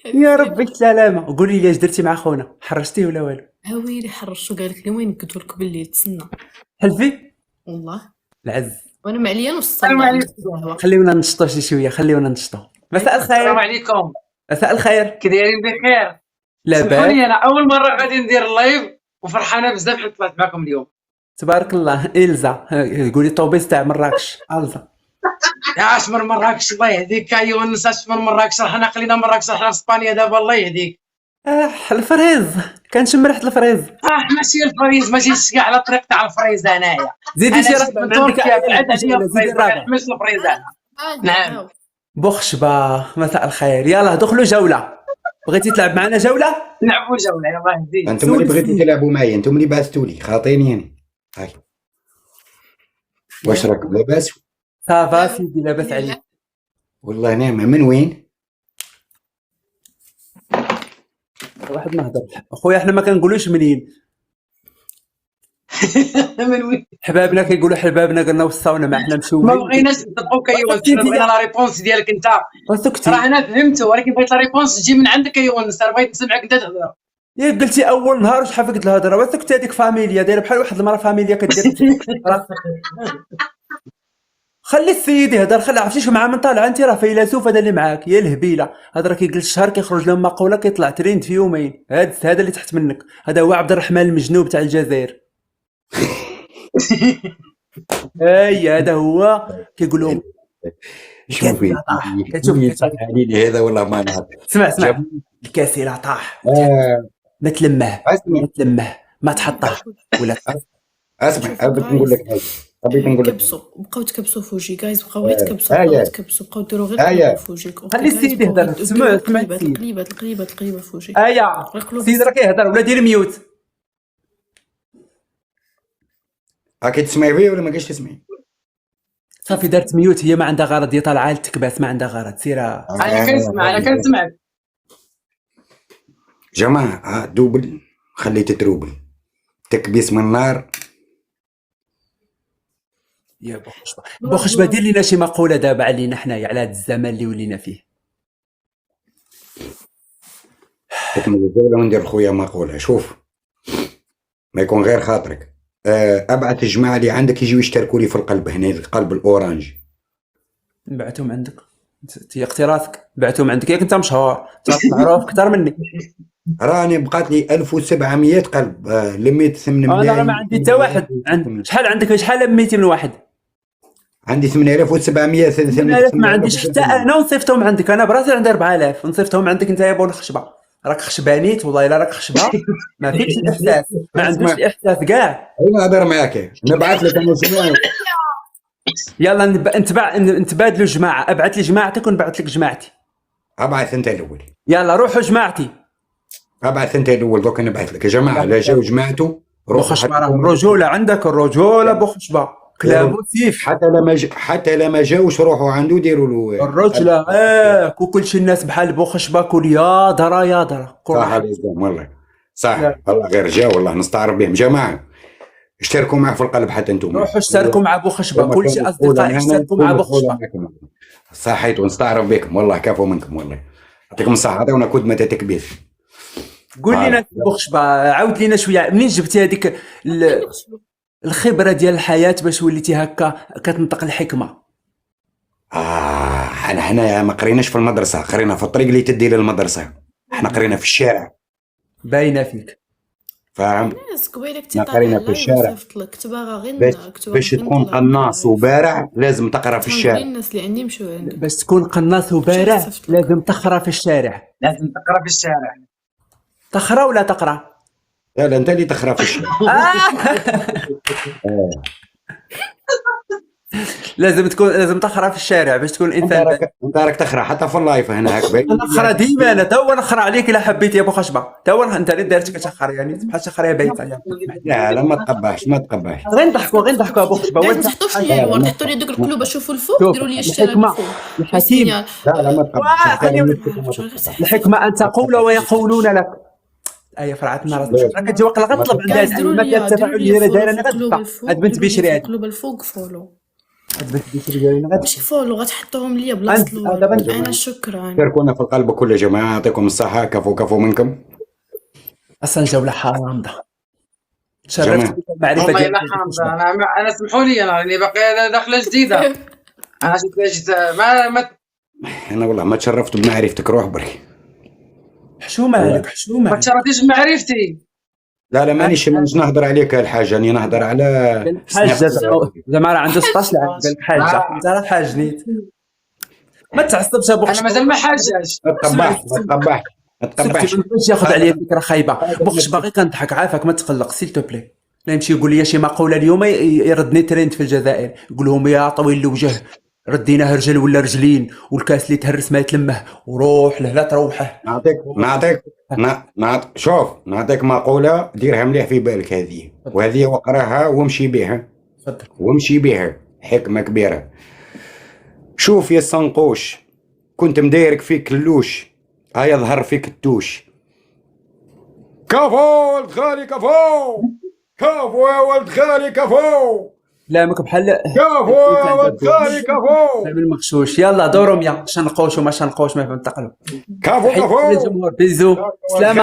يا ربي السلامة، قولي لي اش درتي مع خونا؟ حرشتيه ولا والو؟ ها ويلي حرشو قالك لي وين قلت لك بالليل تسنى حلفي والله. العز. وانا معليا نص السلام صلى عندك عليكم. القهوه. خليونا نشطو شي شوية، خليونا نشطو. مساء السلام الخير. عليكم، مساء الخير. كي دايرين بخير؟ لاباس سمحوني انا اول مره غادي ندير اللايف وفرحانه بزاف حيت طلعت معكم اليوم. تبارك الله. إلزا قولي طوبيس تاع مراكش. ألزا يا عاش من مراكش الله يهديك يا يونس، اش من مراكش راح ناقلين مراكش راح اسبانيا دابا الله يهديك. الفريز، كنشم ريحة الفريز. ماشي الفريز، ما جيتش كاع على الطريق تاع الفريز انايا. زيدي شي انا جيت رابع من من عندك. تركيا بعد عليا زيدي الفريز، ما الرابع. كنحملش الفريز انا. نعم. بوخشبة. مساء الخير، يلا دخلوا جولة. بغيتي تلعب معنا جولة؟ نلعبوا جوله يلاه يهديك. انتم اللي بغيتوا تلعبوا معايا، انتم اللي بعثتوا لي خاطيني انا. هاي واش راكم لاباس؟ صافا سيدي لاباس عليك. والله نعمة. من وين؟ واحد نهضر اخويا، حنا ما كنقولوش منين. من وين؟ حبابنا كيقولوا حبابنا، قلنا وصاونا ما حنا ما مشومين. بغيناش نصدقوك يا يونس، حنا بغينا لا ريبونس ديالك انت. وسكتي راه انا فهمت، ولكن بغيت لا ريبونس تجي من عندك يا يونس، راه بغيت نسمعك انت تهضر. يا قلتي اول نهار وشحال فيك الهضره، وسكتي. هذيك فاميليا دايره بحال واحد المراه فاميليا كدير. خلي السيد يهضر، خلي. عرفتي شو معاه من طالعه؟ انت راه فيلسوف هذا اللي معاك، يا الهبيله. هذا راه كيجلس شهر كيخرج له مقوله كيطلع تريند في يومين. هذا اللي تحت منك، هذا هو عبد الرحمن المجنوب تاع الجزائر. اي هذا هو كيقول لهم شوفي كتشوف صح عليني هذا والله ما نعرف. اسمع جاب- الكاسي لا طاح. آه، ما تلمه اسمع ما تلمه، ما تحطه ولا اسمع حبيت نقول لك حاجه، حبيت نقول لك كبسوا بقاو تكبسوا فوجي جايز، بقاو غير تكبسوا آية. بقاو تكبسوا بقاو ديروا غير آية. قلوب فوجيك. خلي السيد يهضر. سمع القليبات السيد. القليبات القليبات القليبه فوجيك. السيد راه كيهضر ولا دير ميوت. راكي تسمعي فيا ولا ما كاينش تسمعي؟ صافي دارت ميوت، هي ما عندها غرض، هي طالعه للتكباس، ما عندها غرض. سيرها انا كنسمع انا كنسمع. جماعه دوبل خليت تروبل تكبيس من النار. يا بوخشبه دير لينا شي مقوله دابا علينا حنايا على هذا الزمن اللي ولينا فيه. تكمل الجوله وندير خويا مقوله. شوف ما يكون غير خاطرك، ابعث الجماعه اللي عندك يجيو يشتركوا لي في القلب هنا، القلب الاورانج. نبعثهم عندك تيقتي راسك، بعثهم عندك ياك انت مشهور، انت معروف اكثر مني. راني بقات لي 1700 قلب، لميت 800. انا راه ما عندي حتى واحد. شحال عندك؟ شحال لميتي من واحد؟ عندي 8700. 8000 ما عنديش حتى انا، ونصيفتهم عندك. انا براسي عندي 4000 ونصيفتهم عندك انت يا بو الخشبه. راك خشبانيت والله الا راك خشبه، ما فيكش الاحساس، ما عندوش الاحساس كاع. انا نهضر معاك، نبعث لك انا جماعه. يلا نتبادلوا جماعه. ابعث لي جماعتك ونبعث لك جماعتي. ابعث انت الاول. يلا روحوا جماعتي. ابعث انت الاول دوك نبعث لك يا جماعه. لا جاو جماعته بوخشبه راه الرجوله عندك، الرجوله بوخشبه كلاب وسيف. حتى لما جاوش روحوا عنده ديروا له الرجله وكل شي الناس بحال بوخشبه. كل يا درا يا درا صح الاسلام والله صح. والله غير جا والله نستعرف بهم. جماعه اشتركوا معه في القلب حتى انتم. روحوا اشتركوا مع بوخشبه، كل شيء اصدقائي اشتركوا مع بوخشبه. صحيت ونستعرف بكم والله، كافو منكم والله. يعطيكم الصحه. عطيونا كود متى تكبير. قول لنا بوخشبه، عاود لنا شويه منين جبتي هذيك الخبره ديال الحياه باش وليتي هكا كتنطق الحكمه؟ حنا ما قريناش في المدرسه، قرينا في الطريق اللي تدي للمدرسه. حنا قرينا في الشارع، باينه فيك. فاهم؟ ناس قبيلك ما قرينا في الشارع. باش تكون قناص وبارع لازم تقرا في الشارع. الناس اللي عندي مشاو عندك باش تكون قناص وبارع لازم تقرا في الشارع. لازم تقرا في الشارع. تقرا ولا تقرا؟ لا انت اللي تقرا في الشارع. لازم تقرا في الشارع باش تكون انسان. انت راك تقرا حتى في اللايف هنا هاك. انا نقرا ديما، انا توا نقرا عليك الا حبيت يا ابو خشبه. توا انت اللي دارتك كتخر يعني بحال شي خريه بايته. لا ما تقبحش ما تقبحش. غير نضحكوا ابو خشبه. ما تحطوش لي الورد، حطوا لي دوك القلوب شوفوا الفوق، ديروا لي الشارع الفوق. الحكيم لا ما تقبحش. الحكمه ان تقول ويقولون لك. اي فرعت النار راك تجي وقيلا غتطلب عندها الماده التفاعليه اللي دايره. انا غتبقى هاد بنت بشري هاد القلوب الفوق فولو. عجبك الفكره ديالنا ماشي فولو غتحطوهم ليا بلاصه دابا الولد. انا شكرا. شاركونا في القلب كل جماعة، يعطيكم الصحة، كفو كفو منكم. اصلا جوله حامضه. شرفت جماعة. بك المعرفه والله ديالك. الا حامضه. انا سمحوا لي، انا راني باقي داخله جديده. انا جيت ما أنا والله ما تشرفت بمعرفتك، روح برك. حشومه عليك، حشومه ما عليك. تشرفيش بمعرفتي. لا مانيش نهضر عليك الحاجة، راني نهضر على الحاج زعما راه عنده 16 عام، قال لك حاجه انت راه حاجنيت. ما تعصبش ابو انا مازال ما حاجاش. ما تقبحش ما تقبحش ما تقبحش. ما تبغيش ياخذ عليا فكره خايبه. بوخش باغي كنضحك، عافاك ما تقلق سيل تو بلي. لا يمشي يقول لي شي مقوله اليوم يردني ترند في الجزائر، يقول لهم يا طويل الوجه رديناه رجل ولا رجلين، والكاس اللي تهرس ما يتلمه، وروح له لا تروحه. شوف نعطيك مقولة ديرها مليح في بالك، هذه وهذه وقراها وامشي بها. تفضل. وامشي بها، حكمة كبيرة. شوف يا السنقوش، كنت مدايرك فيك كلوش، هيا ظهر فيك التوش. كفو ولد خالي كفو، كفو يا ولد خالي كفو، كلامك بحال كفو يا ولد خالي كفو، من مغشوش. يلا دورهم يا شنقوش وما شنقوش ما فهمت تقلب. كفو كفو. الجمهور بيزو سلامة.